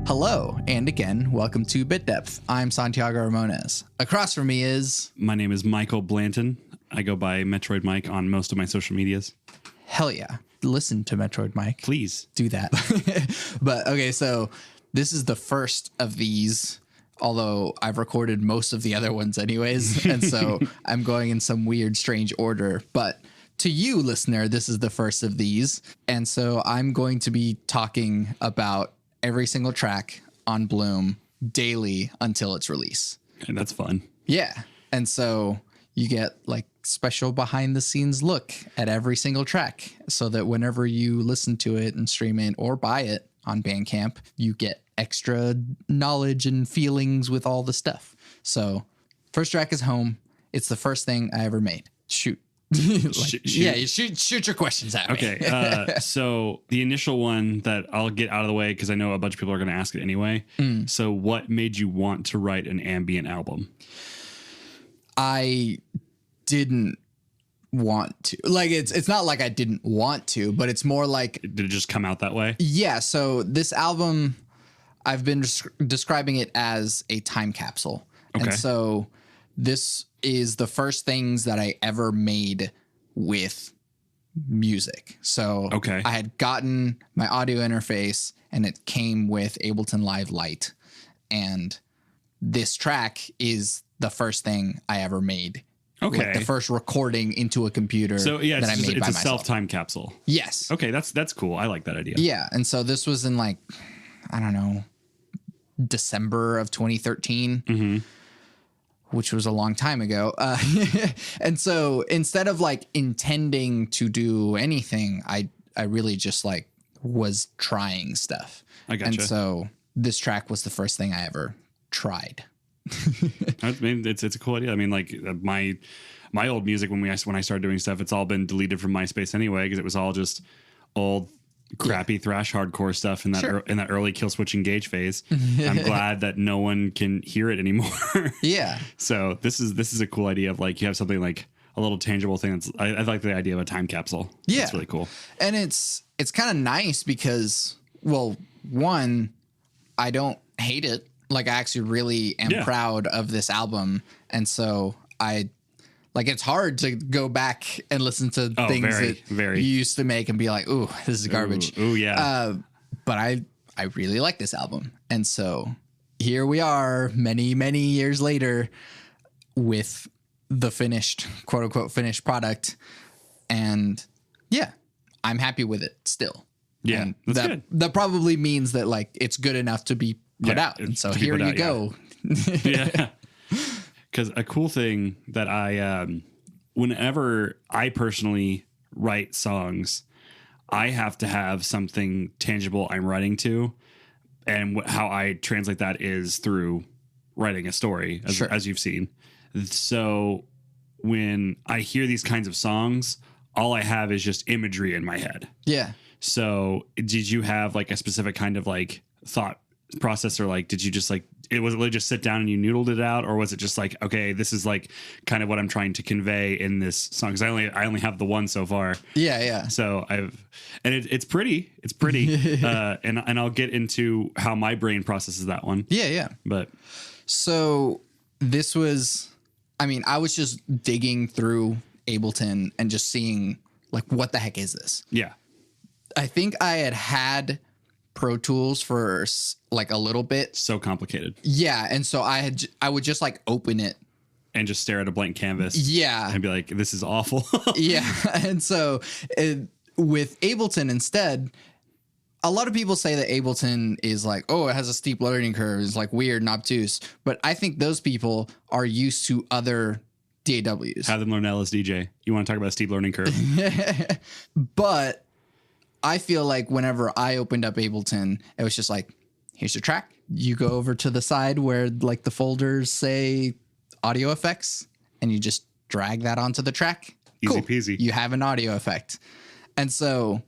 Hello, and again, welcome to Bit Depth. I'm Santiago Ramones. Across from me is... My name is Michael Blanton. I go by Metroyd Myk on most of my social medias. Hell yeah. Listen to Metroyd Myk. Please. Do that. But, okay, so this is the first of these, although I've recorded most of the other ones anyways, and so I'm going in some weird, strange order. But to you, listener, this is the first of these, and so I'm going to be talking about every single track on Bloom daily until its release. And that's fun. Yeah. And so you get like special behind the scenes look at every single track so that whenever you listen to it and stream it or buy it on Bandcamp, you get extra knowledge and feelings with all the stuff. So first track is Home. It's the first thing I ever made. Shoot. Yeah, you shoot your questions at me. Okay, so the initial one that I'll get out of the way because I know a bunch of people are going to ask it anyway. So what made you want to write an ambient album? I didn't want to. Like, it's not like I didn't want to, but it's more like... Did it just come out that way? Yeah, so this album, I've been describing it as a time capsule. Okay. And so this is the first things that I ever made with music. So I had gotten my audio interface and it came with Ableton Live Lite. And this track is the first thing I ever made. Okay. Like the first recording into a computer. So yeah, that I made by it's a myself. self-time capsule. Yes. Okay, that's cool. I like that idea. Yeah. And so this was in like, I don't know, December of 2013. Which was a long time ago. And so instead of like intending to do anything, I really just like was trying stuff. I gotcha. And so this track was the first thing I ever tried. I mean, it's a cool idea. I mean, like my old music when I started doing stuff, it's all been deleted from MySpace anyway because it was all just old crappy thrash hardcore stuff in that in that early Kill Switch Engage phase. I'm glad that no one can hear it anymore. Yeah. So this is a cool idea of like you have something like a little tangible thing. That's I like the idea of a time capsule. Yeah, it's really cool. And it's kind of nice because, well, one, I don't hate it. Like I actually really am proud of this album, and so it's hard to go back and listen to things that you used to make and be like, ooh, this is garbage. Ooh, yeah. But I really like this album. And so here we are many, many years later with the finished, quote unquote, finished product. And yeah, I'm happy with it still. Yeah, and that's good. That probably means that like it's good enough to be put out. And so here you go. Yeah. Because a cool thing that whenever I personally write songs, I have to have something tangible I'm writing to. And how I translate that is through writing a story, as you've seen. So when I hear these kinds of songs, all I have is just imagery in my head. Yeah. So did you have like a specific kind of like thought process, or like did you just like was it really just sit down and you noodled it out, or was it just like, okay, this is like kind of what I'm trying to convey in this song? Because I only have the one so far. Yeah. So it's pretty and I'll get into how my brain processes that one. Yeah. But so this was, I mean, I was just digging through Ableton and just seeing like, what the heck is this? Yeah. I think I had Pro Tools for like a little bit. So complicated. Yeah. And so I would just like open it and just stare at a blank canvas. Yeah. And be like, this is awful. Yeah. And so with Ableton instead, a lot of people say that Ableton is like, oh, it has a steep learning curve. It's like weird and obtuse. But I think those people are used to other DAWs. Have them learn LSDJ. You want to talk about a steep learning curve? But I feel like whenever I opened up Ableton, it was just like, here's your track. You go over to the side where like the folders say audio effects and you just drag that onto the track. Easy peasy. You have an audio effect. And so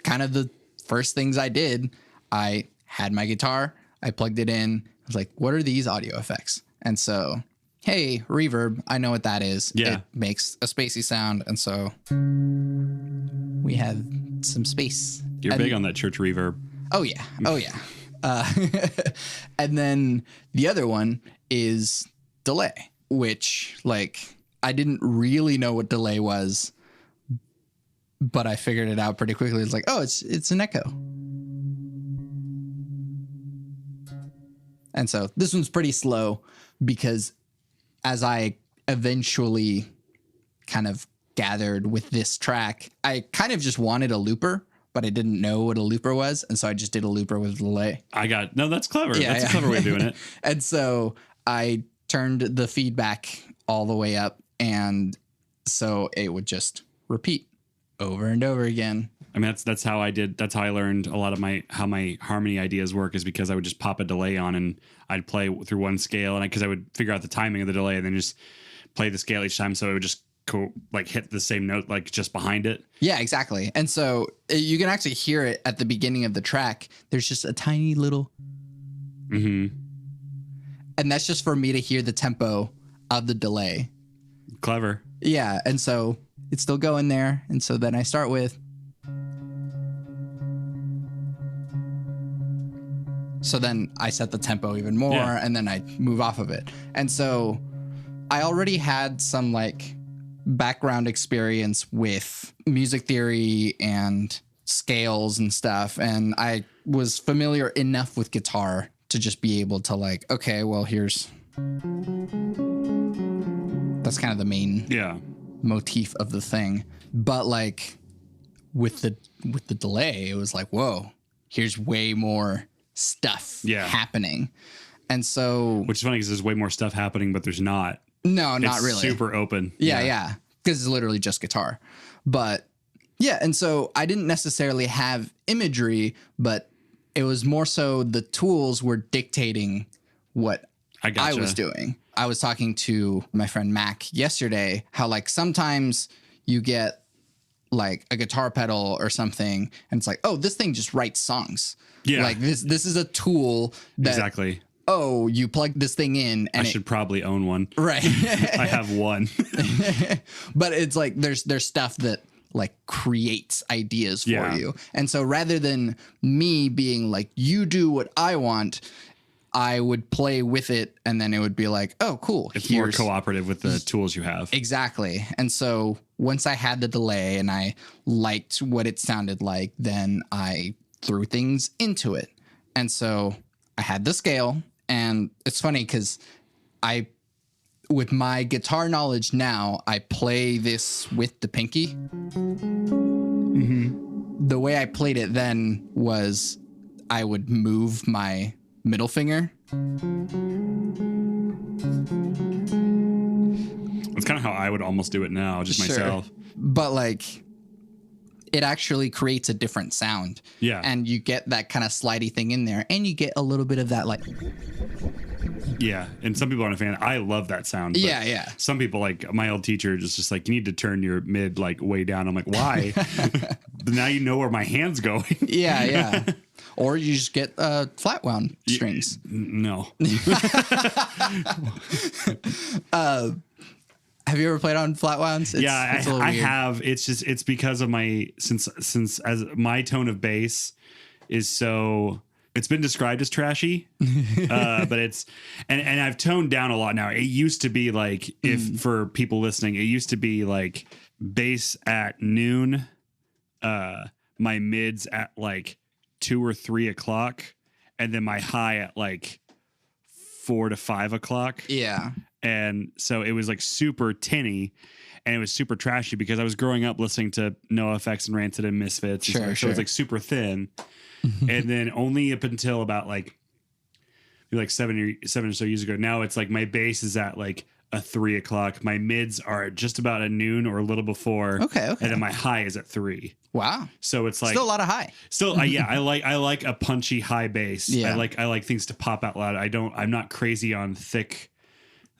kind of the first things I did, I had my guitar, I plugged it in. I was like, what are these audio effects? And so, hey, reverb, I know what that is. Yeah. It makes a spacey sound. And so we have some space. You're big on that church reverb. Oh, yeah. Oh, yeah. And then the other one is delay, which like I didn't really know what delay was, but I figured it out pretty quickly. It's like, oh, it's an echo. And so this one's pretty slow because as I eventually kind of gathered with this track, I kind of just wanted a looper, but I didn't know what a looper was. And so I just did a looper with delay. That's clever. Yeah, that's a clever way of doing it. And so I turned the feedback all the way up. And so it would just repeat over and over again. I mean, that's how I did. That's how I learned a lot of how my harmony ideas work, is because I would just pop a delay on and I'd play through one scale, and because I would figure out the timing of the delay and then just play the scale each time, so it would just like hit the same note like just behind it. Yeah, exactly. And so you can actually hear it at the beginning of the track. There's just a tiny little, and that's just for me to hear the tempo of the delay. Clever. Yeah, and so it's still going there, and so then I start with. So then I set the tempo even more, and then I move off of it. And so I already had some like background experience with music theory and scales and stuff. And I was familiar enough with guitar to just be able to like, okay, well, that's kind of the main motif of the thing. But like with the delay, it was like, whoa, here's way more stuff happening. And so, which is funny because there's way more stuff happening, but there's not. No, not really. Super open. Yeah. Because it's literally just guitar. But yeah, and so I didn't necessarily have imagery, but it was more so the tools were dictating what I was doing. I was talking to my friend Mac yesterday, how like sometimes you get like a guitar pedal or something and it's like, oh, this thing just writes songs. Yeah. Like this is a tool that, exactly. Oh, you plug this thing in and I should probably own one. Right. I have one. But it's like there's stuff that like creates ideas for you. And so rather than me being like, you do what I want, I would play with it and then it would be like, oh, cool. It's more cooperative with the tools you have. Exactly. And so once I had the delay and I liked what it sounded like, then I threw things into it. And so I had the scale, and it's funny because with my guitar knowledge now, I play this with the pinky. Mm-hmm. The way I played it then was I would move my middle finger. That's kind of how I would almost do it now, just myself. But like, it actually creates a different sound. Yeah. And you get that kind of slidey thing in there, and you get a little bit of that like. Yeah. And some people aren't a fan. I love that sound. Yeah. Some people, like my old teacher, just like, you need to turn your mid like way down. I'm like, why? But now you know where my hand's going. Yeah. Or you just get flat wound strings. No. Have you ever played on flat wounds? I have. It's because of my since as my tone of bass is so. It's been described as trashy, but it's and I've toned down a lot now. It used to be like, if for people listening, it used to be like bass at noon, my mids at like 2 or 3 o'clock, and then my high at like 4 to 5 o'clock. Yeah. And so it was like super tinny and it was super trashy because I was growing up listening to NoFX and Rancid and Misfits. So it was like super thin. And then only up until about like 7 or so years ago, now it's like my bass is at like a 3 o'clock. My mids are just about at noon or a little before. Okay. And then my high is at 3. Wow. So it's like still a lot of high. Still, I like a punchy high bass. Yeah. I like things to pop out loud. I'm not crazy on thick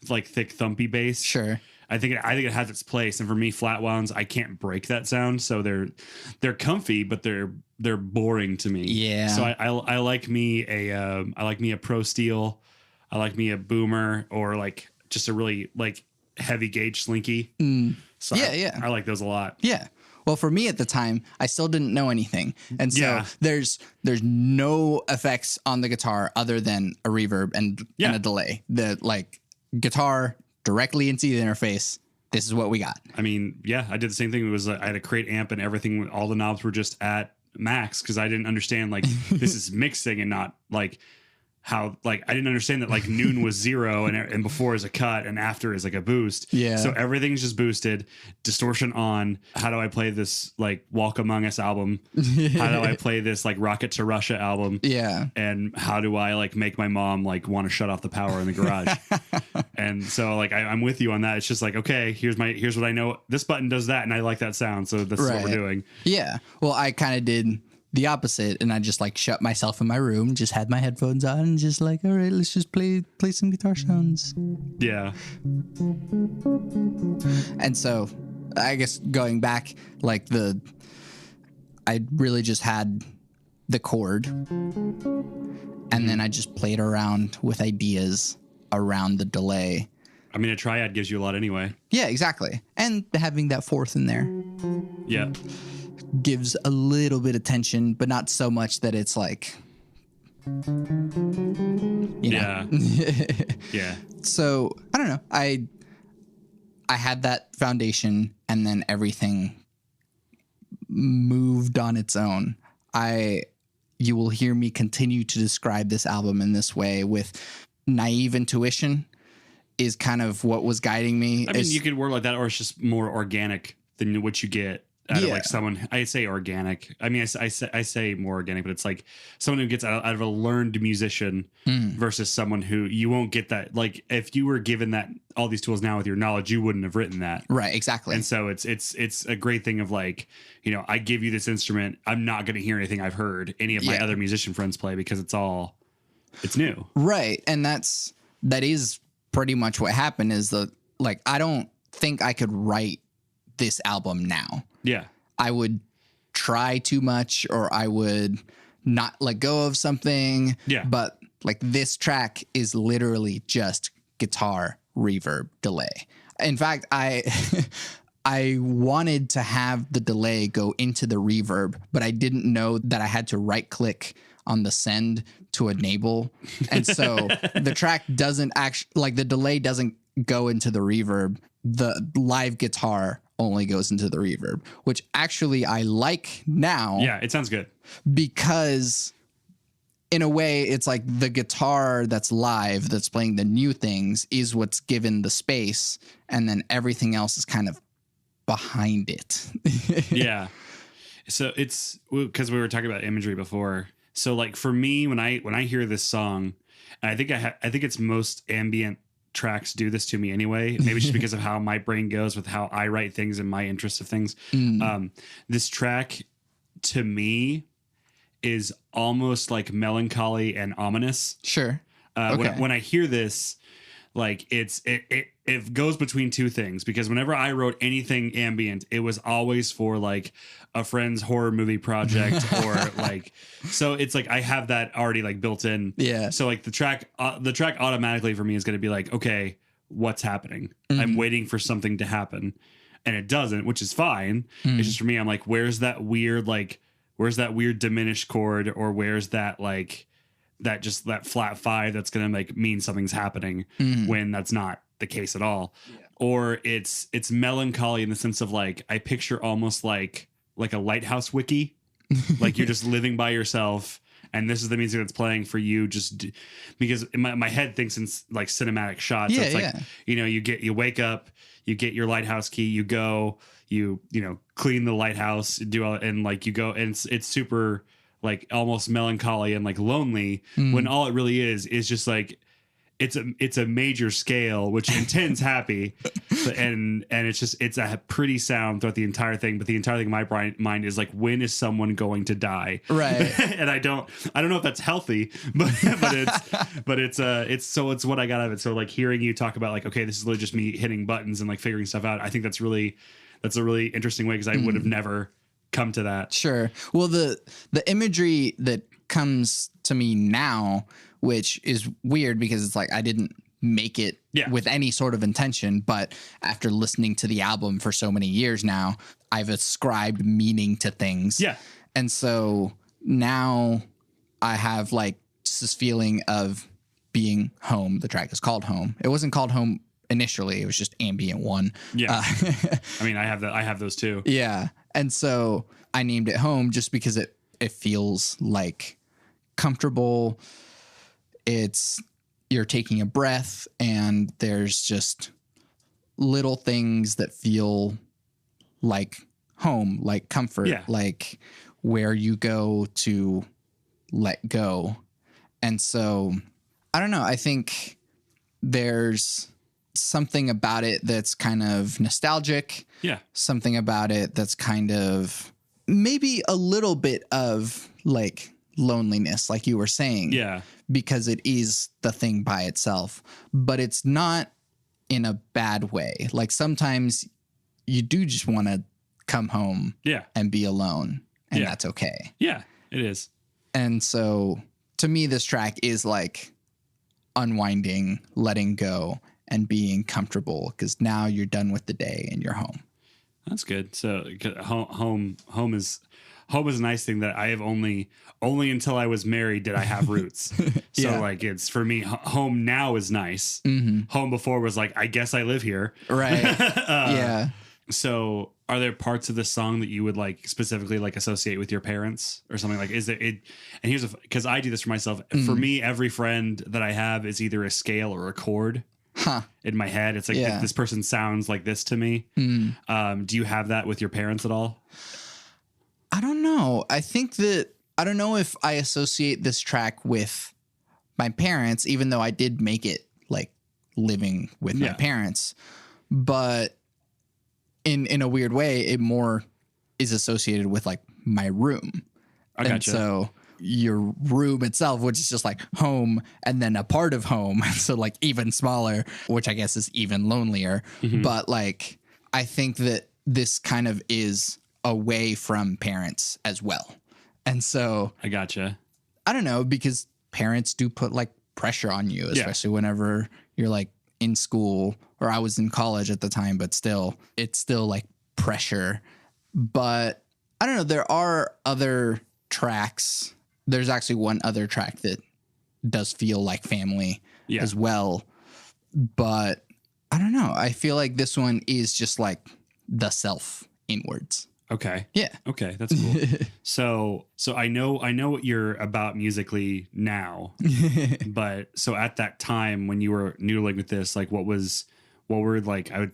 thumpy bass. Sure. I think it has its place, and for me, flat wounds, I can't break that sound, so they're comfy, but they're boring to me. Yeah. So I like me a Pro Steel, I like me a Boomer, or like just a really like heavy gauge Slinky. So I like those a lot. Yeah. Well, for me at the time, I still didn't know anything. And so there's no effects on the guitar other than a reverb and a delay. The like guitar directly into the interface. This is what we got. I mean, yeah, I did the same thing. It was I had a crate amp and everything. All the knobs were just at max because I didn't understand like this is mixing and not like how like I didn't understand that like noon was 0 and before is a cut and after is like a boost. Yeah. So everything's just boosted, distortion on. How do I play this like Walk Among Us album? How do I play this like Rocket to Russia album? Yeah. And how do I like make my mom like want to shut off the power in the garage? And so like I'm with you on that. It's just like, okay, here's what I know. This button does that and I like that sound. So this is what we're doing. Yeah. Well, I kind of did the opposite, and I just like shut myself in my room, just had my headphones on, and just like, all right, let's just play some guitar sounds. Yeah. And so, I guess going back, like I really just had the chord, and then I just played around with ideas around the delay. I mean, a triad gives you a lot anyway. Yeah, exactly. And having that fourth in there. Yeah. Gives a little bit of tension, but not so much that it's like, yeah. Yeah. So I don't know. I had that foundation and then everything moved on its own. You will hear me continue to describe this album in this way with naive intuition is kind of what was guiding me. I mean, you could word like that, or it's just more organic than what you get out of like someone. I say organic. I mean, I say more organic, but it's like someone who gets out of a learned musician versus someone who you won't get that. Like if you were given that all these tools now with your knowledge, you wouldn't have written that. Right. Exactly. And so it's a great thing of like, you know, I give you this instrument. I'm not going to hear anything I've heard any of my other musician friends play because it's new. Right. And that is pretty much what happened is I don't think I could write this album now. Yeah. I would try too much or I would not let go of something. Yeah. But like this track is literally just guitar, reverb, delay. In fact, I wanted to have the delay go into the reverb, but I didn't know that I had to right click on the send to enable. And so the track doesn't actually, like the delay doesn't go into the reverb. The live guitar only goes into the reverb, which actually I like now. Yeah, it sounds good. Because in a way, it's like the guitar that's live, that's playing the new things, is what's given the space. And then everything else is kind of behind it. Yeah. So it's because we were talking about imagery before. So like for me, when I hear this song, and I think it's most ambient tracks do this to me anyway. Maybe just because of how my brain goes with how I write things and my interest of things. This track to me is almost like melancholy and ominous. Sure. Okay. When I hear this, like it goes between two things, because whenever I wrote anything ambient, it was always for like a friend's horror movie project or like, so it's like I have that already like built in. Yeah. So like the track automatically for me is going to be like, okay, what's happening? I'm waiting for something to happen, and it doesn't, which is fine. It's just for me, I'm like, where's that weird diminished chord, or where's that like that flat 5 that's going to like mean something's happening when that's not the case at all. Yeah. Or it's melancholy in the sense of like, I picture almost like a lighthouse wiki, like you're just living by yourself and this is the music that's playing for you, just because in my head thinks in like cinematic shots. Yeah, so it's like, you know, you wake up, you get your lighthouse key, you go, you know, clean the lighthouse, and like you go, and it's super like almost melancholy and like lonely when all it really is just like it's a major scale which intends happy, and it's a pretty sound throughout the entire thing, but the entire thing in my mind is like, when is someone going to die? Right. And I don't know if that's healthy, but it's what I got out of it. So like hearing you talk about like, okay, this is literally just me hitting buttons and like figuring stuff out, I think that's a really interesting way, because I would have never come to that. Sure. Well, the imagery that comes to me now, which is weird because it's like I didn't make it with any sort of intention, but after listening to the album for so many years now, I've ascribed meaning to things. Yeah. And so now I have like just this feeling of being home. The track is called Home. It wasn't called Home initially. It was just Ambient 1. Yeah. I mean, I have those too. Yeah. And so I named it Home just because it feels like comfortable. You're taking a breath, and there's just little things that feel like home, like comfort, like where you go to let go. And so I don't know. I think there's something about it that's kind of nostalgic. Yeah. Something about it that's kind of maybe a little bit of like loneliness, like you were saying. Yeah. Because it is the thing by itself, but it's not in a bad way. Like sometimes you do just want to come home and be alone, and that's okay. Yeah, it is. And so to me, this track is like unwinding, letting go, and being comfortable, because now you're done with the day and you're home. That's good. So home is a nice thing that I have only until I was married did I have roots. So like it's for me, home now is nice. Mm-hmm. Home before was like, I guess I live here. Right. Yeah. So are there parts of the song that you would like specifically like associate with your parents or something? Like, is it, and here's because I do this for myself. For me, every friend that I have is either a scale or a chord. In my head. It's like, this person sounds like this to me. Do you have that with your parents at all? I don't know. I think that I don't know if I associate this track with my parents, even though I did make it like living with my parents. But in a weird way, it more is associated with like my room. I gotcha. And so your room itself, which is just like home and then a part of home. So like even smaller, which I guess is even lonelier. Mm-hmm. But like, I think that this kind of is away from parents as well. And so I gotcha. I don't know, because parents do put like pressure on you, especially whenever you're like in school, or I was in college at the time, but still, it's still like pressure. But I don't know. There are other tracks. There's actually one other track that does feel like family as well. But I don't know. I feel like this one is just like the self inwards. Okay. Yeah. Okay. That's cool. So I know what you're about musically now, but so at that time when you were noodling with this, like what were like, a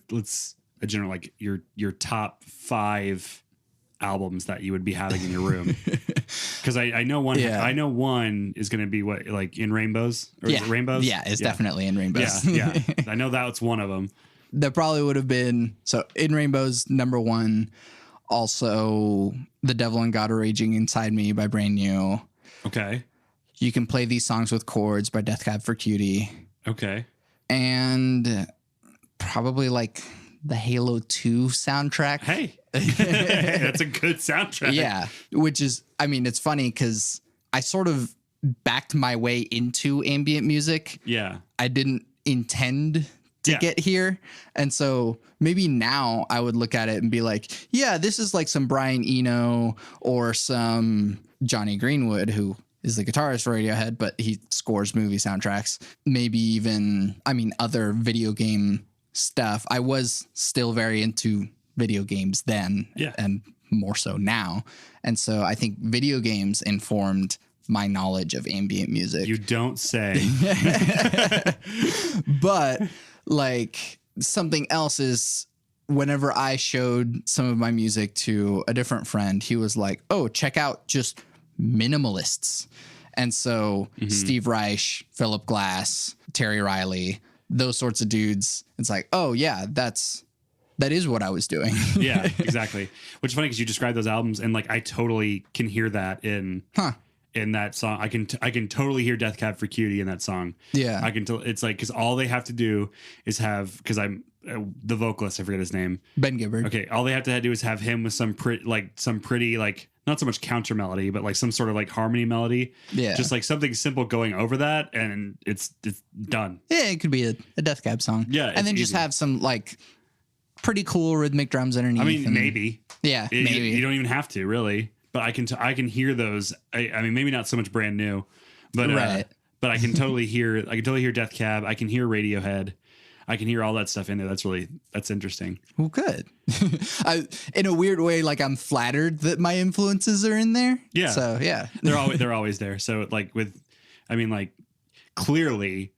general, like your top 5 albums that you would be having in your room. Cause I know one is going to be what, like In Rainbows or is it Rainbows? Yeah. It's definitely In Rainbows. Yeah. I know that's one of them. That probably would have been, so In Rainbows, number 1. Also, The Devil and God Are Raging Inside Me by Brand New. Okay. You Can Play These Songs with Chords by Death Cab for Cutie. Okay. And probably like the Halo 2 soundtrack. Hey, that's a good soundtrack. Yeah. Which is, I mean, it's funny because I sort of backed my way into ambient music. Yeah. I didn't intend to get here. And so maybe now I would look at it and be like, yeah, this is like some Brian Eno or some Johnny Greenwood, who is the guitarist for Radiohead, but he scores movie soundtracks. Maybe even, I mean, other video game stuff. I was still very into video games then and more so now. And so I think video games informed my knowledge of ambient music. You don't say. But like something else is whenever I showed some of my music to a different friend, he was like, oh, check out just minimalists. And so Steve Reich, Philip Glass, Terry Riley, those sorts of dudes. It's like, oh yeah, that is what I was doing. Yeah, exactly. Which is funny because you described those albums and like I totally can hear that in that song. I can totally hear Death Cab for Cutie in that song. Yeah. I can tell it's like, cause all they have to do is have, cause I'm the vocalist, I forget his name. Ben Gibbard. Okay. All they have to do is have him with some pretty, not so much counter melody, but like some sort of like harmony melody. Yeah. Just like something simple going over that. And it's done. Yeah. It could be a Death Cab song. Yeah. And then just have some like pretty cool rhythmic drums underneath. I mean, maybe. Yeah, maybe. You don't even have to really, but I can hear those. I mean, maybe not so much Brand New, but right. But I can totally hear Death Cab. I can hear Radiohead. I can hear all that stuff in there. That's interesting. Well, good. In a weird way, like I'm flattered that my influences are in there. Yeah. So yeah, they're always there. So like clearly,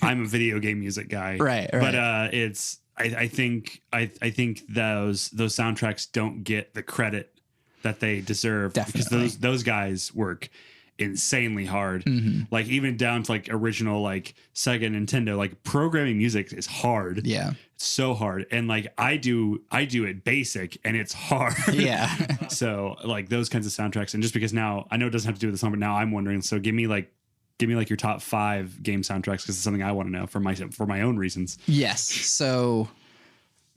I'm a video game music guy. Right. But I think those soundtracks don't get the credit that they deserve. Definitely. Because those guys work insanely hard. Mm-hmm. Like even down to like original like Sega Nintendo, like programming music is hard. Yeah. It's so hard. And like I do it basic and it's hard. Yeah. So like those kinds of soundtracks. And just because now I know it doesn't have to do with the song, but now I'm wondering, so give me like your top 5 game soundtracks, because it's something I want to know for my own reasons. Yes. So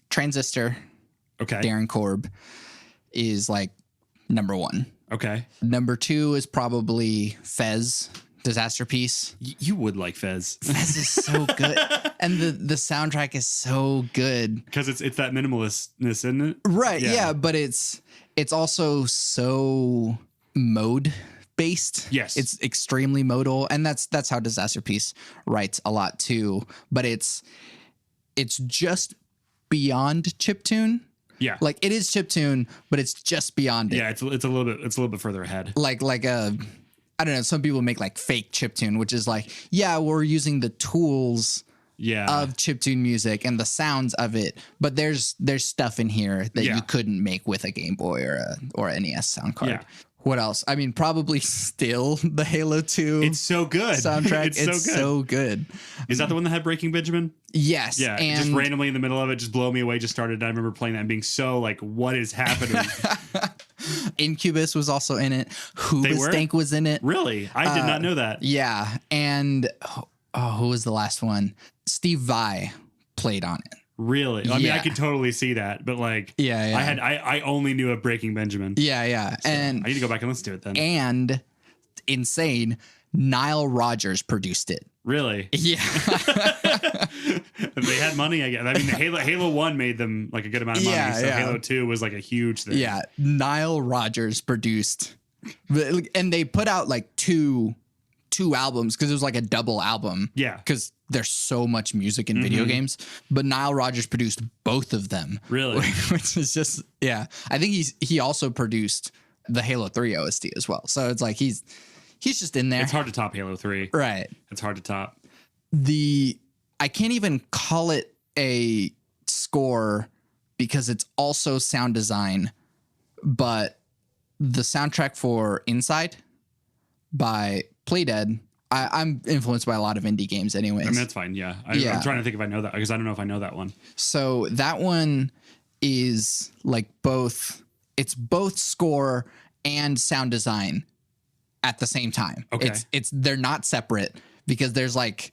Transistor, Darren Korb is like number 1. Okay. Number 2 is probably Fez, Disaster Piece. You would like Fez. Fez is so good. And the soundtrack is so good. Because it's that minimalistness, isn't it? Right, yeah, but it's also so mode based. Yes. It's extremely modal. And that's how Disaster Piece writes a lot too. But it's just beyond chiptune. Yeah, like it is chiptune, but it's just beyond it. Yeah, it's a little bit further ahead. Like I don't know. Some people make like fake chiptune, which is like, yeah, we're using the tools of chiptune music and the sounds of it, but there's stuff in here that you couldn't make with a Game Boy or NES sound card. Yeah. What else? I mean, probably still the Halo 2. It's so good. Soundtrack. It's so good. Is that the one that had Breaking Benjamin? Yes. Yeah. And just randomly in the middle of it, just blow me away. Just started. I remember playing that and being so like, what is happening? Incubus was also in it. Hoobastank was in it. Really? I did not know that. Yeah. And who was the last one? Steve Vai played on it. Really? I mean, I could totally see that, but like, I only knew of Breaking Benjamin. Yeah. So and I need to go back and listen to it then. And insane, Nile Rodgers produced it. Really? Yeah. They had money, I guess. I mean, the Halo 1 made them like a good amount of money. So Halo 2 was like a huge thing. Yeah. Nile Rodgers produced, and they put out like two albums because it was like a double album. Yeah. Because there's so much music in video games, but Nile Rodgers produced both of them. Really? Which is just, I think he also produced the Halo 3 OST as well. So it's like he's just in there. It's hard to top Halo 3. Right. It's hard to top. I can't even call it a score because it's also sound design, but the soundtrack for Inside by Playdead, I'm influenced by a lot of indie games anyways. I mean, that's fine. Yeah. I'm trying to think if I know that, because I don't know if I know that one. So that one is like it's both score and sound design at the same time. Okay. They're not separate because there's like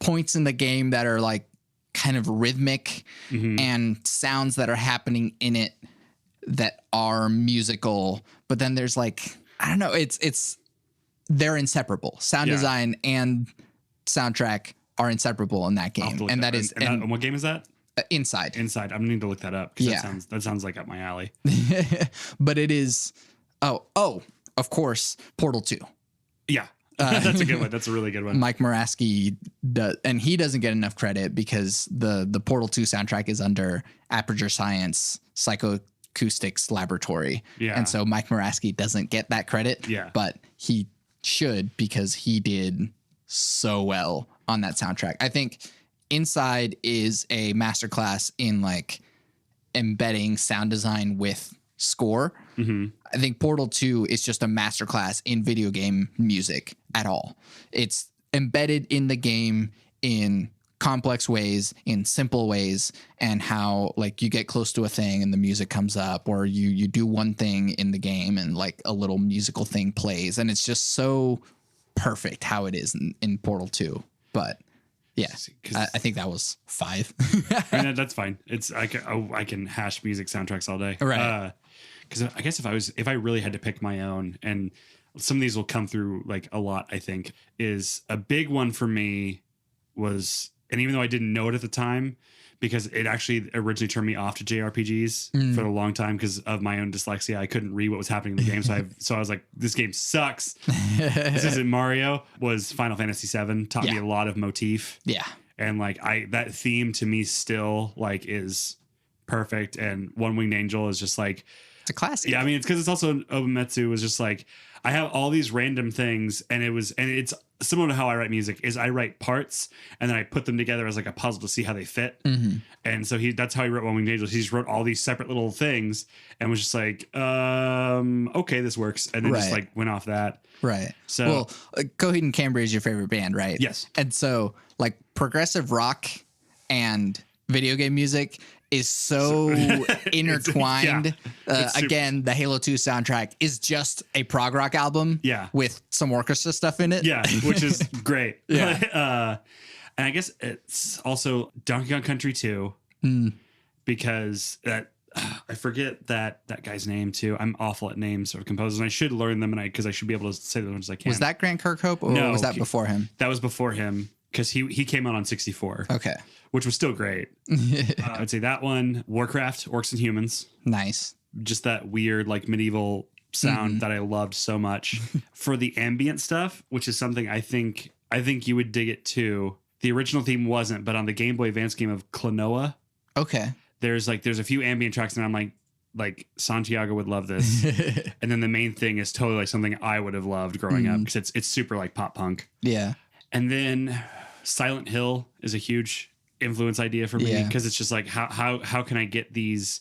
points in the game that are like kind of rhythmic and sounds that are happening in it that are musical. But then there's like, I don't know, they're inseparable. Sound design and soundtrack are inseparable in that game. And that is... And what game is that? Inside. I'm going to need to look that up, because that sounds like up my alley. But it is... Oh, of course, Portal 2. Yeah. That's a good one. That's a really good one. Mike Muraski does, and he doesn't get enough credit because the Portal 2 soundtrack is under Aperture Science Psychoacoustics Laboratory. Yeah. And so Mike Muraski doesn't get that credit. Yeah. But he should, because he did so well on that soundtrack. I think Inside is a masterclass in like embedding sound design with score. I think Portal 2 is just a masterclass in video game music at all. It's embedded in the game in complex ways, in simple ways, and how like you get close to a thing and the music comes up, or you do one thing in the game and like a little musical thing plays, and it's just so perfect how it is in Portal 2. But yeah, I think that was 5. I mean, that's fine. I can hash music soundtracks all day. Right. Because I guess if I really had to pick my own, and some of these will come through like a lot, I think, is a big one for me was And even though I didn't know it at the time, because it actually originally turned me off to JRPGs for a long time because of my own dyslexia. I couldn't read what was happening in the game. So I was like, this game sucks. This isn't Mario. Was Final Fantasy VII. Taught me a lot of motif. Yeah. And like that theme to me still like is perfect. And One Winged Angel is just like, it's a classic. Yeah. I mean, it's because it's also Obumetsu was just like, I have all these random things and it's similar to how I write music is I write parts and then I put them together as like a puzzle to see how they fit. Mm-hmm. And so that's how he wrote One Winged Angel. He just wrote all these separate little things and was just like, okay, this works. And then just like went off that. Right. So Coheed and Cambria is your favorite band, right? Yes. And so like progressive rock and video game music is so intertwined. Again, the Halo 2 soundtrack is just a prog rock album with some orchestra stuff in it. Yeah, which is great. And I guess it's also Donkey Kong Country 2 because I forget that guy's name too. I'm awful at names of composers and I should learn them because I should be able to say them as I can. Was that Grant Kirkhope or was that before him? That was before him because he came out on 64. Okay. Which was still great. I'd say that one, Warcraft, Orcs and Humans. Nice. Just that weird, like medieval sound that I loved so much. For the ambient stuff, which is something I think you would dig it too. The original theme wasn't, but on the Game Boy Advance game of Klonoa. Okay. There's a few ambient tracks and I'm like Santiago would love this. And then the main thing is totally like something I would have loved growing up because it's super like pop punk. Yeah. And then Silent Hill is a huge influence idea for me because it's just like how can I get these,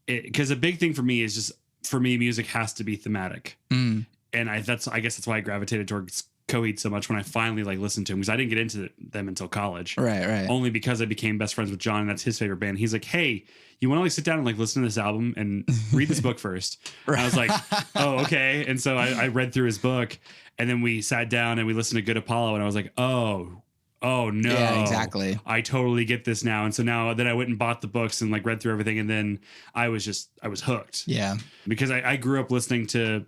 because a big thing for me is just music has to be thematic and I guess that's why I gravitated towards Coheed so much when I finally like listened to him because I didn't get into them until college, right only because I became best friends with John and that's his favorite band. He's like, hey, you want to like sit down and like listen to this album and read this book first. Right. I was like, oh okay. And so I read through his book and then we sat down and we listened to Good Apollo and I was like, oh no. Yeah, exactly. I totally get this now. And so now that I went and bought the books and like read through everything and then I was hooked. Yeah. Because I grew up listening to,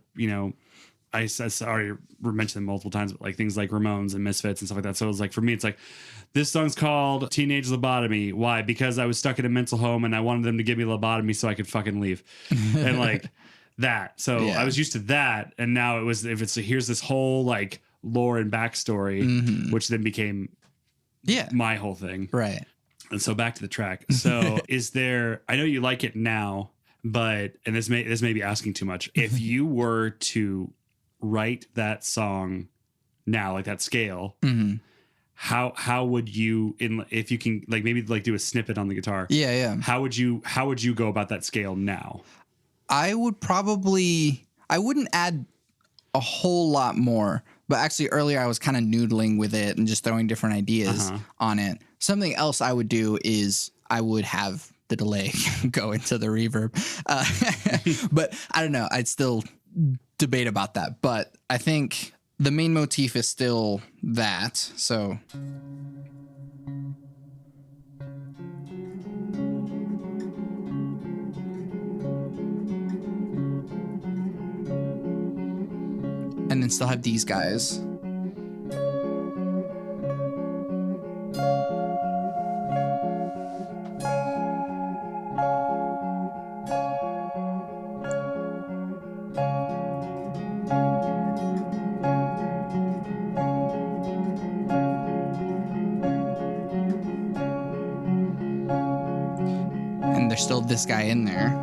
I already mentioned them multiple times, but like things like Ramones and Misfits and stuff like that. So it was like, for me, it's like, this song's called Teenage Lobotomy. Why? Because I was stuck in a mental home and I wanted them to give me lobotomy so I could fucking leave. And like that. So I was used to that. And now here's this whole like lore and backstory, which then became my whole thing. Right. And so back to the track. So I know you like it now, but, and this may be asking too much. If you were to write that song now, like that scale, how would you, if you can like maybe like do a snippet on the guitar? Yeah. How would you go about that scale now? I wouldn't add a whole lot more. But actually earlier I was kind of noodling with it and just throwing different ideas on it. Something else I would do is I would have the delay go into the reverb. But I don't know. I'd still debate about that. But I think the main motif is still that. So... and then still have these guys. And there's still this guy in there.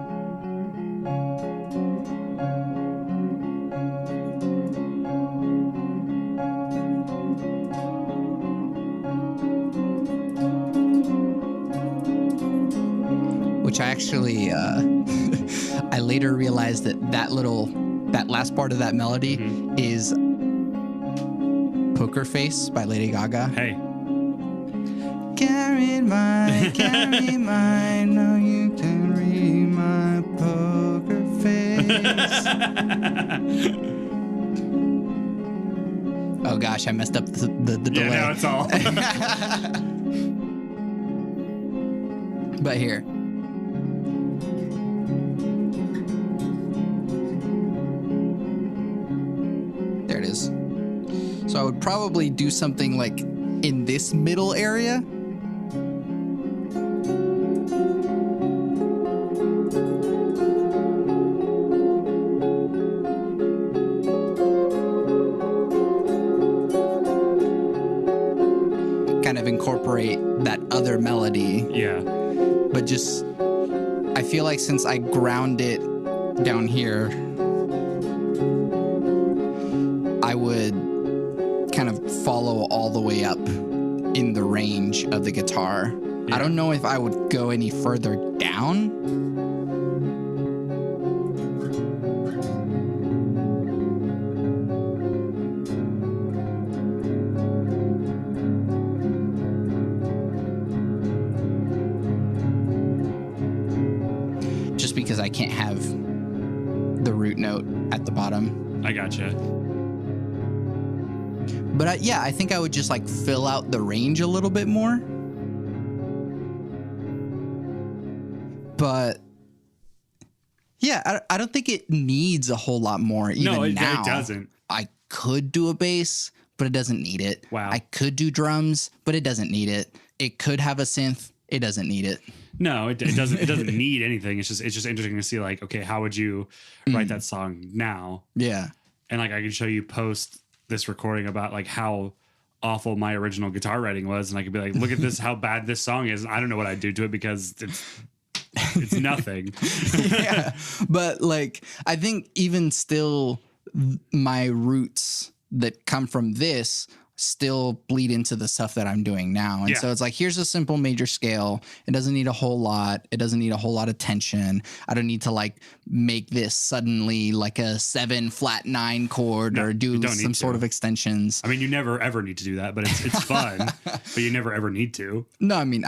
Actually, I later realized that last part of that melody is Poker Face by Lady Gaga. Hey. Carry mine, no you can read my poker face. Oh gosh, I messed up the delay. Yeah, now it's all. But here. There it is. So I would probably do something like in this middle area kind of incorporate that other melody. Yeah. But just, I feel like since I ground it down here, I would kind of follow all the way up in the range of the guitar. Yeah. I don't know if I would go any further down. Just because I can't have the root note at the bottom. I gotcha. But I think I would just like fill out the range a little bit more. But yeah, I don't think it needs a whole lot more. Even no, it doesn't. I could do a bass, but it doesn't need it. Wow. I could do drums, but it doesn't need it. It could have a synth. It doesn't need it. No, it doesn't. It doesn't need anything. It's just interesting to see like, okay, how would you write that song now? Yeah, and like I could show you post this recording about like how awful my original guitar writing was, and I could be like, look at this, how bad this song is. And I don't know what I'd do to it because it's nothing. Yeah, but like I think even still, my roots that come from this still bleed into the stuff that I'm doing now. And so it's like, here's a simple major scale. It doesn't need a whole lot. It doesn't need a whole lot of tension. I don't need to like make this suddenly like a 7 flat 9 chord or do some sort of extensions. I mean, you never ever need to do that, but it's fun, but you never ever need to. No, I mean,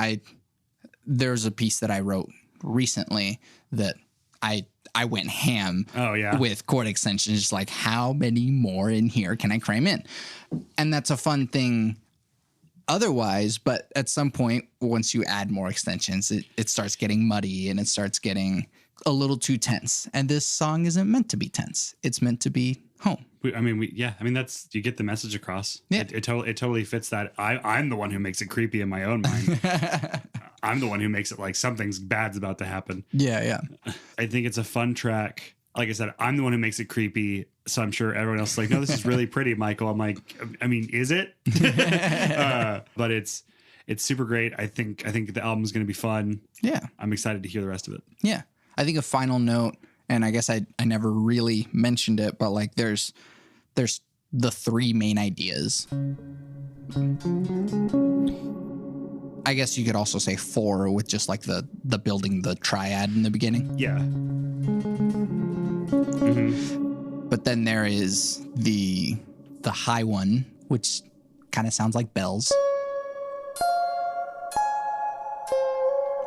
there's a piece that I wrote recently that I went ham with chord extensions, just like how many more in here can I cram in? And that's a fun thing otherwise, but at some point, once you add more extensions, it starts getting muddy and it starts getting a little too tense. And this song isn't meant to be tense. It's meant to be home. I mean, that's, you get the message across. Yeah. It totally fits that. I'm the one who makes it creepy in my own mind. I'm the one who makes it like something's bad's about to happen. Yeah. I think it's a fun track. Like I said, I'm the one who makes it creepy. So I'm sure everyone else is like, no, this is really pretty, Michael. I'm like, I mean, is it? But it's super great. I think the album's going to be fun. Yeah. I'm excited to hear the rest of it. Yeah. I think a final note, and I guess I never really mentioned it, but like there's the 3 main ideas. I guess you could also say 4 with just like the building the triad in the beginning. Yeah. Mm-hmm. But then there is the high one, which kind of sounds like bells.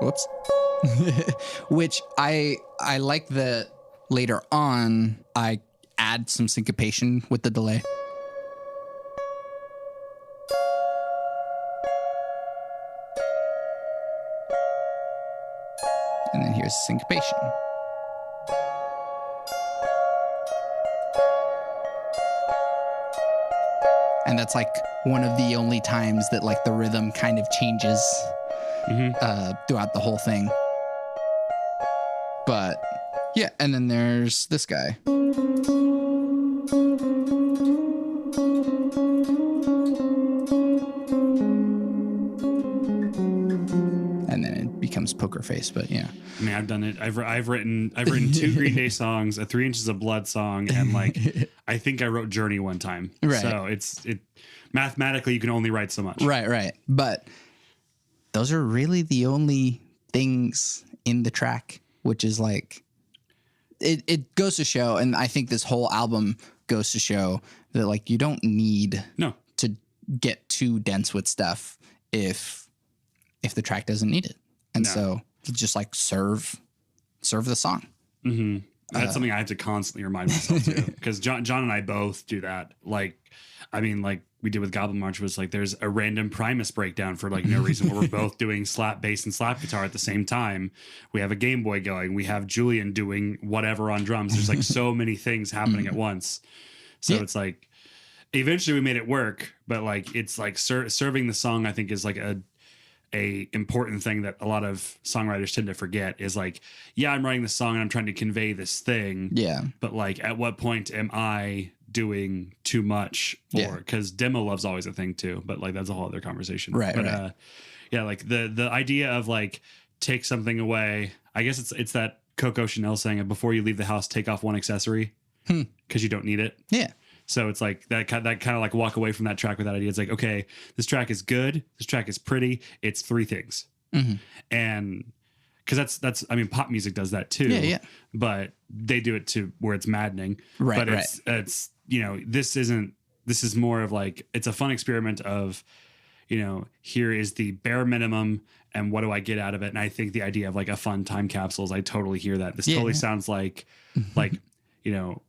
Whoops. Which I like that later on I add some syncopation with the delay. And then here's syncopation. And that's like one of the only times that like the rhythm kind of changes throughout the whole thing. But yeah, and then there's this guy. And then it becomes Poker Face, but yeah. I mean, I've done it. I've written 2 Green Day songs, a 3 Inches of Blood song, and like I think I wrote Journey one time. Right. So it mathematically you can only write so much. Right. But those are really the only things in the track, which is like it goes to show, and I think this whole album goes to show that like you don't need to get too dense with stuff if the track doesn't need it. And so just like serve the song. Mm-hmm. That's something I have to constantly remind myself too, because John and I both do that. Like, I mean, like we did with Goblin March was like there's a random Primus breakdown for like no reason where we're both doing slap bass and slap guitar at the same time. We have a Game Boy going. We have Julian doing whatever on drums. There's like so many things happening at once. So it's like eventually we made it work, but like it's like serving the song I think is like a important thing that a lot of songwriters tend to forget is like, yeah, I'm writing this song and I'm trying to convey this thing. Yeah. But like, at what point am I doing too much, or because demo love's always a thing too, but like that's a whole other conversation. Right. But yeah, like the idea of like take something away. I guess it's that Coco Chanel saying, before you leave the house, take off one accessory because you don't need it. Yeah. So it's like that kind of like walk away from that track with that idea. It's like, okay, this track is good. This track is pretty. It's three things. And because that's I mean, pop music does that too. Yeah. But they do it to where it's maddening. Right. But it's you know, this is more of like, it's a fun experiment of, you know, here is the bare minimum and what do I get out of it? And I think the idea of like a fun time capsules, I totally hear that. This totally sounds like, you know,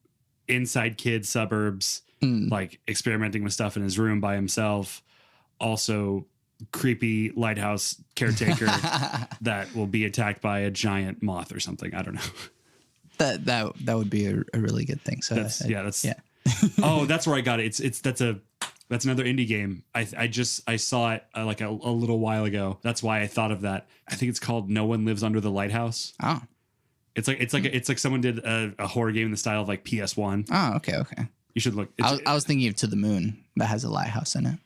inside kid suburbs, like experimenting with stuff in his room by himself. Also creepy lighthouse caretaker that will be attacked by a giant moth or something. I don't know. That would be a really good thing. So that's oh, that's where I got it. That's another indie game. I saw it like a little while ago. That's why I thought of that. I think it's called No One Lives Under the Lighthouse. Oh, it's like someone did a horror game in the style of like PS1. Oh, okay. You should look. I was thinking of To the Moon that has a lighthouse in it,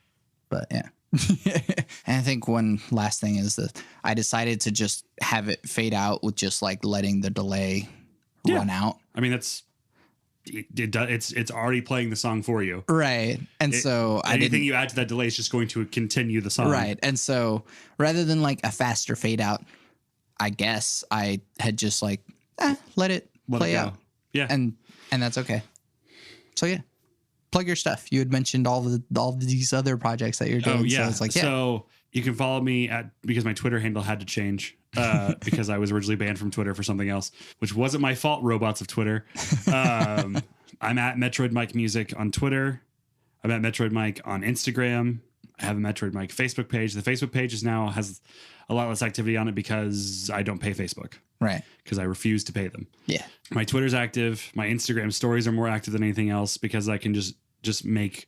but yeah. And I think one last thing is that I decided to just have it fade out with just like letting the delay run out. I mean, it's already playing the song for you, right? And so anything you add to that delay is just going to continue the song, right? And so rather than like a faster fade out, I guess I had just like let it play out, and that's okay. So yeah. Plug your stuff. You had mentioned all these other projects that you're doing. Oh yeah. So it's like, So you can follow me because my Twitter handle had to change because I was originally banned from Twitter for something else, which wasn't my fault. Robots of Twitter. I'm at Metroyd Myk Music on Twitter. I'm at Metroyd Myk on Instagram. I have a Metroid Myk Facebook page. The Facebook page now has a lot less activity on it because I don't pay Facebook. Right. Because I refuse to pay them. Yeah. My Twitter's active. My Instagram stories are more active than anything else because I can just make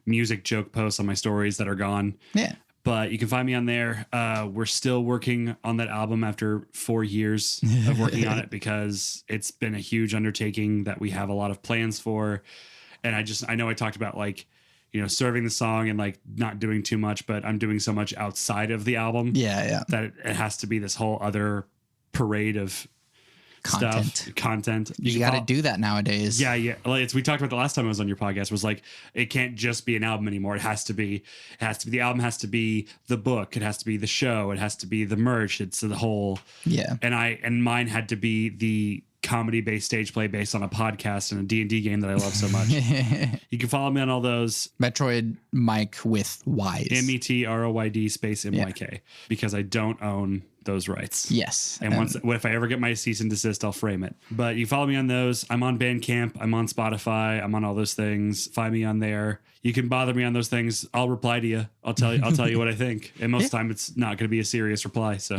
music joke posts on my stories that are gone. Yeah. But you can find me on there. We're still working on that album after 4 years of working on it because it's been a huge undertaking that we have a lot of plans for. And I know I talked about like, you know, serving the song and like not doing too much, but I'm doing so much outside of the album. Yeah. That it has to be this whole other parade of content. You got to do that nowadays. Yeah. Like we talked about the last time I was on your podcast was like, it can't just be an album anymore. The album has to be the book. It has to be the show. It has to be the merch. It's the whole, and mine had to be the comedy-based stage play based on a podcast and a D&D game that I love so much. You can follow me on all those. Metroyd Myk with Y's. METROYD space MYK because I don't own those rights. Yes. And if I ever get my cease and desist, I'll frame it. But you follow me on those. I'm on Bandcamp. I'm on Spotify. I'm on all those things. Find me on there. You can bother me on those things. I'll reply to you. I'll tell you what I think. And most of the time it's not going to be a serious reply. So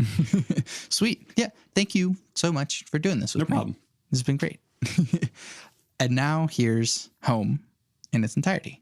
sweet. Yeah. Thank you so much for doing this with me. No problem. This has been great. And now here's Home in its entirety.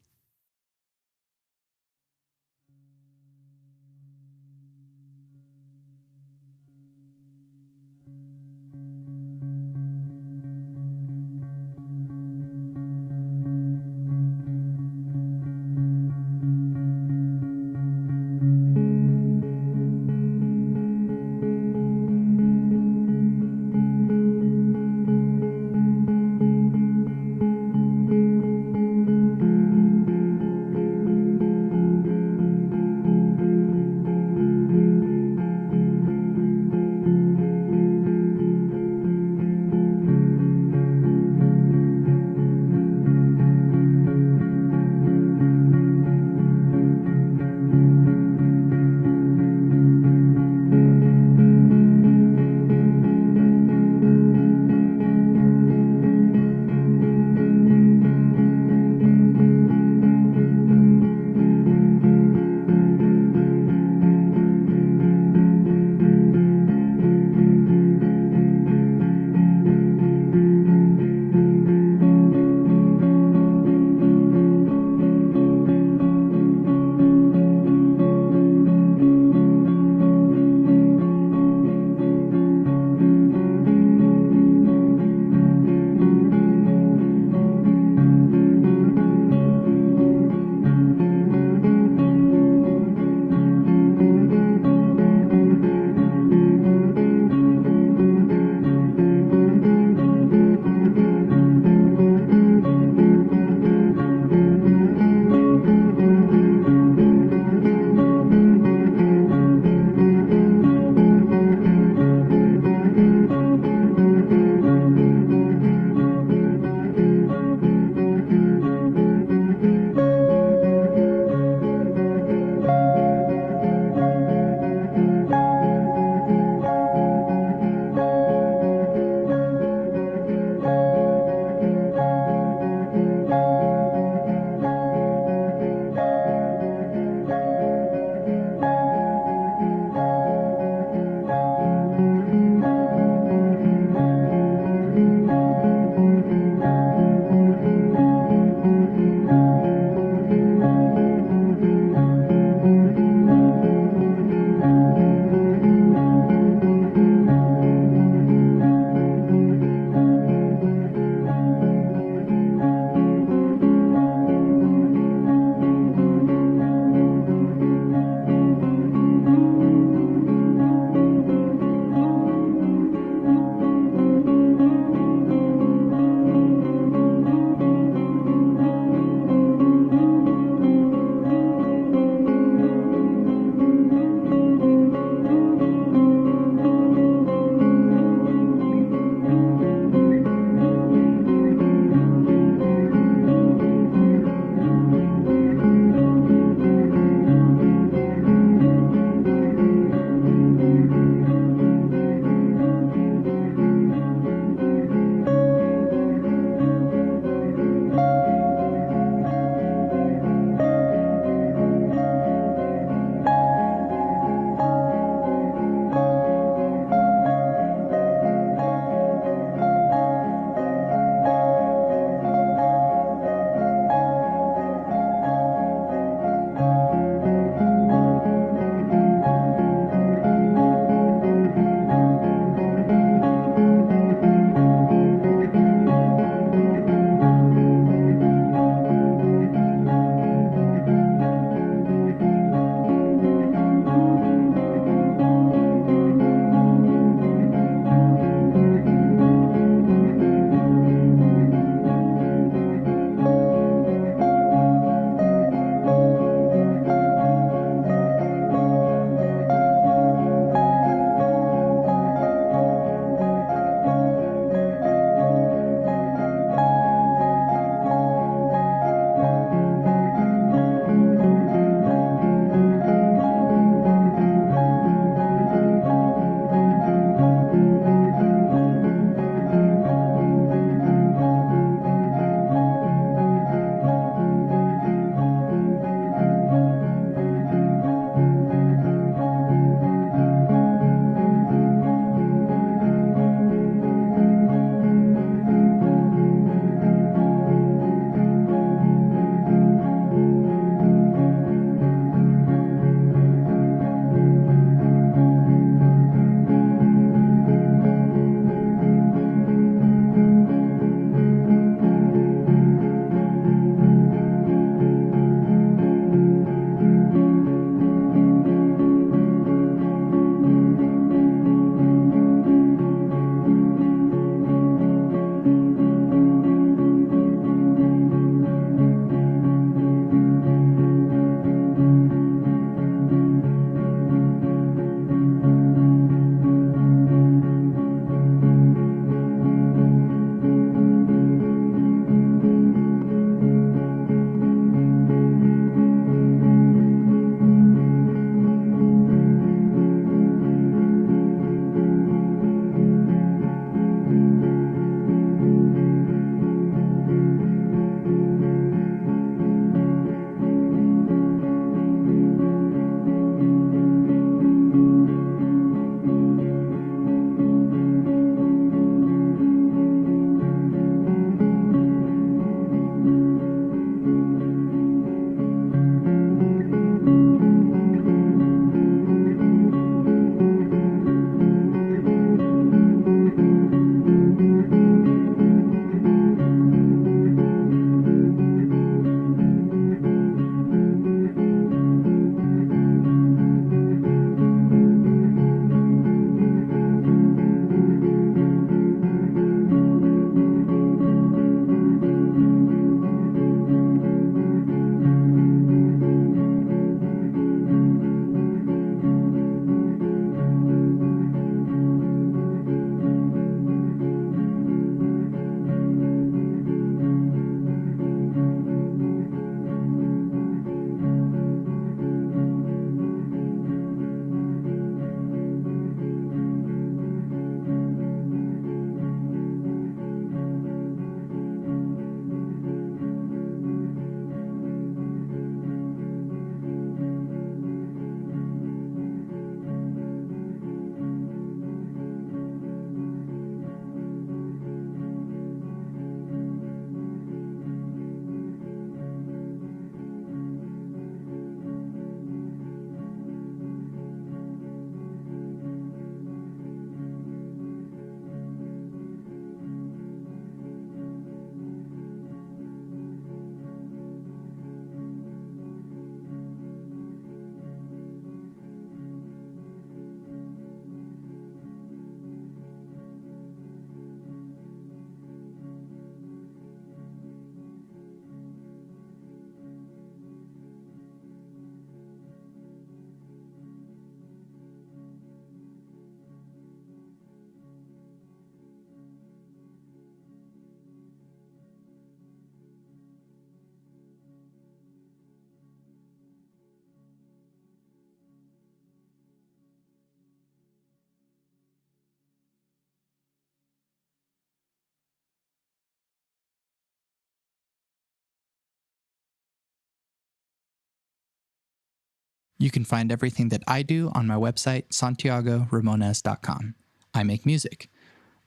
You can find everything that I do on my website, santiagoramones.com. I make music.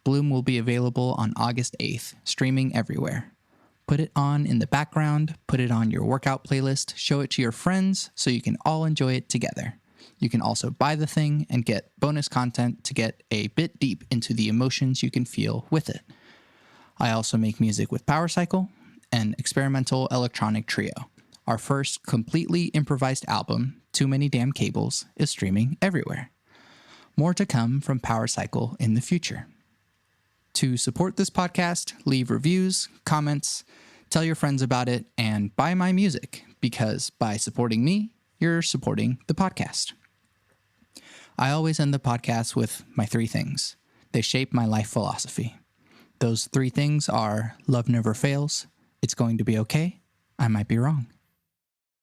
Bloom will be available on August 8th, streaming everywhere. Put it on in the background, put it on your workout playlist, show it to your friends so you can all enjoy it together. You can also buy the thing and get bonus content to get a bit deep into the emotions you can feel with it. I also make music with Power Cycle, an experimental electronic trio. Our first completely improvised album, Too Many Damn Cables, is streaming everywhere. More to come from Power Cycle in the future. To support this podcast, leave reviews, comments, tell your friends about it, and buy my music, because by supporting me, you're supporting the podcast. I always end the podcast with my 3 things. They shape my life philosophy. Those 3 things are: love never fails, it's going to be okay, I might be wrong.